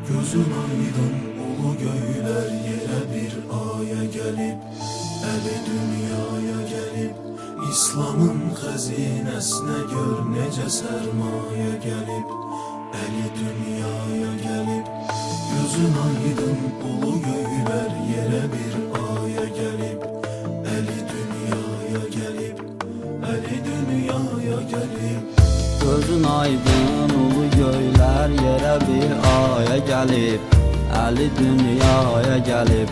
Gözün aydın ulu göyler yere bir aya gelip, Əli dünyaya gelip, İslamın xəzinəsinə gör necə sərmaya gelip, Əli dünyaya gelip. Gözün aydın ulu göyler yere bir aya gelip, Əli dünyaya gelip, Əli dünyaya gelip. Gözün aydın ulu göylər yerə bir aya gəlib, Əli dünyaya gəlib.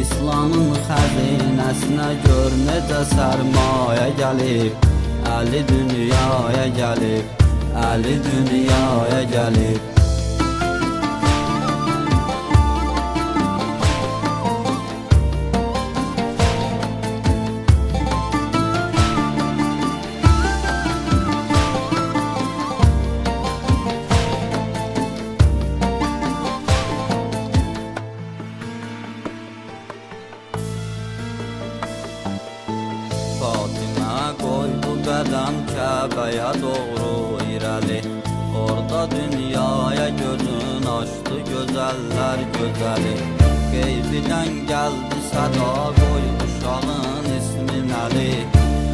İslamın xəzinəsinə gör necə sərmaya gəlib, Əli dünyaya gəlib, Əli dünyaya gəlib. Fatimə qoydu qədəm Kəbəyə doğru irəli, orada dünyaya gözün açdı gözəllər gözəli. Qeybidən gəldi səda, qoy uşağın ismin Əli,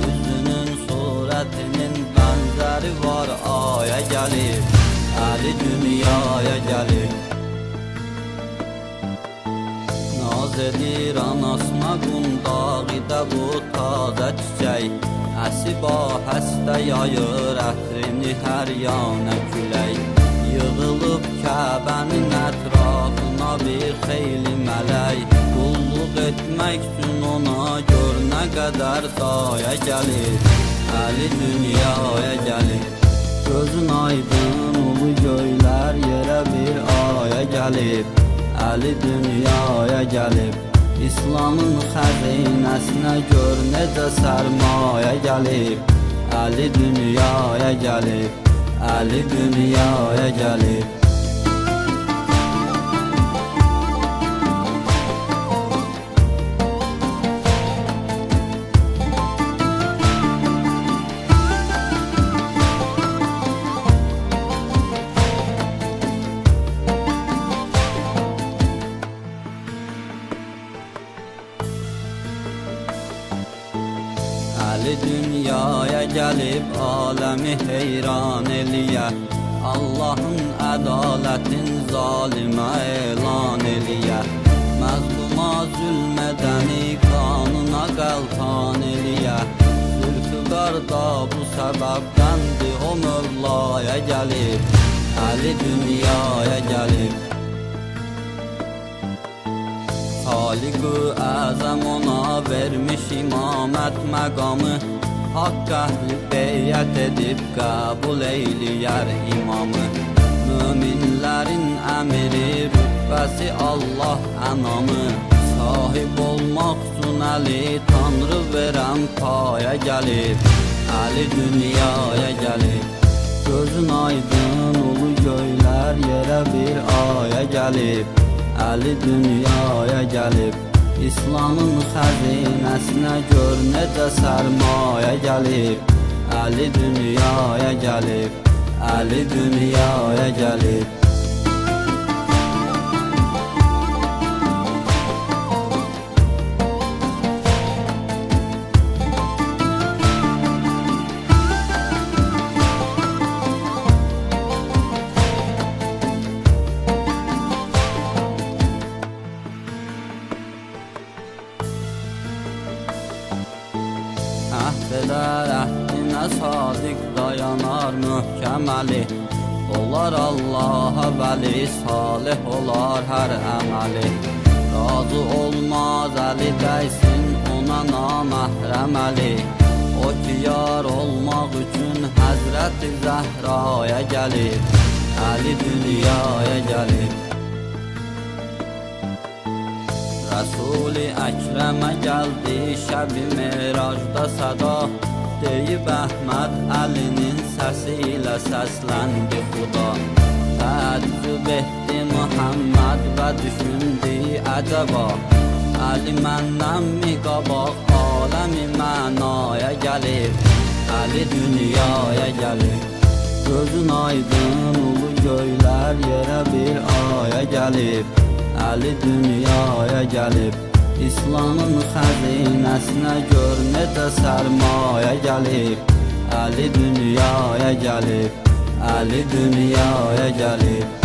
üzünün surətinin bənzəri var aya gəlib, Əli dünyaya gəlib. Naz edir anasına qundağı bu taze çiçək,Əsiba həstə yayır ətrini hər yana külək. Yığılıb Kəbənin ətrafına bir xeyli mələk, qulluq etmək üçün ona gör nə qədər saya gəlir, Əli dünyaya gəlir. Gözün aydın ulu göylər yerə bir aya gəlib, Əli dünyaya gəlib. İslamın xəzinəsinə gör necə sərmaya gəlib, Əli dünyaya gəlib, Əli dünyaya gəlib. Əli dünyaya gəlib aləmi heyran eləyə, Allahın ədalətin zalimə elan eləyə. Məzluma zülmədəni qanuna qəltan eləyə, Zülfüqar da bu səbəbdəndir o Mövlaya gəlib, Əli dünyaya gəlib. Xaliq-ı Əzəm ona vermiş imamət məqamı, Haqq əhli beyət edib qəbul eyləyər imamı. Möminlərin əmiri rütbəsi Allah ənamı, Sahib olmaq üçün Əli Tanrı verən paya gəlib, Əli dünyaya gəlib. Gözün aydın ulu göylər yerə bir aya gəlib, Əli dünyaya gəlib. İslamın xəzinəsinə gör necə sərmaya gəlib, Əli dünyaya gəlib, Əli dünyaya gəlib. Əhd edər əhdinə sadiq dayanar möhkəm Əli, olar Allaha vəli, salih olar hər əməli. Razı olmaz Əli dəysin ona naməhrəm Əli, o ki yar olmaq üçün Həzrəti Zəhraya gəlib, Əli dünyaya gəlib. Rəsul-i Əkrəmə gəldi şəb-i Meracda səda, deyib Əhməd Əlinin səsi ilə səsləndi Xuda. Təəccüb etdi Muhammed və düşündü əcəba, Əli məndənmi qabaq aləmi mənaya gəlib, Əli dünyaya gəlib. Gözün aydın ulu göylər yerə bir aya gəlib. gəlib, Əli dünyaya gəlib. İslamın xəzinəsinə gör necə sərmayə gəlib, Əli dünyaya gəlib, Əli dünyaya gəlib.